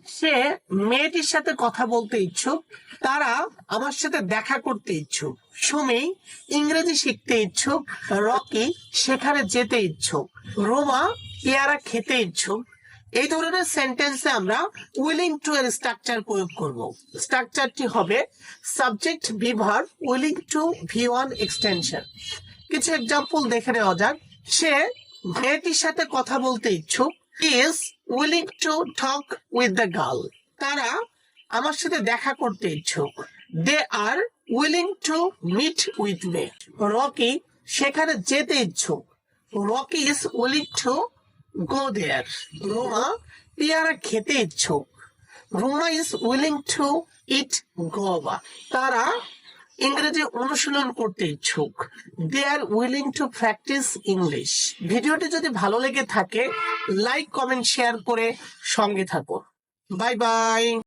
সে মেয়েটির সাথে কথা বলতে ইচ্ছুক। তারা আমার সাথে দেখা করতে ইচ্ছুক। সুমি ইংরেজি শিখতে ইচ্ছুক। রকি সেখানে যেতে ইচ্ছুক। রোমা পেয়ারা খেতে ইচ্ছুক। এই ধরনের সেন্টেন্সে আমরা উইলিং টু এর স্ট্রাকচার প্রয়োগ করব। স্ট্রাকচারটি হবে subject be verb willing to V1 extension. কিছু এক্সাম্পল দেখে নেওয়া যাক। সে মেয়েটির সাথে কথা বলতে ইচ্ছুক। Is willing to talk with the girl. তারা আমার সাথে দেখা করতে ইচ্ছুক। They are willing to meet with me. Rocky সেখানে যেতে ইচ্ছুক। Rocky is willing to go there. Roma পেয়ারা খেতে ইচ্ছুক। Roma is willing to eat guava. তারা ইংরেজি অনুশীলন করতে ইচ্ছুক। They are willing two practice English. ভিডিওটি যদি ভালো লেগে থাকে লাইক কমেন্ট শেয়ার করে সঙ্গে থাকুন। Bye bye.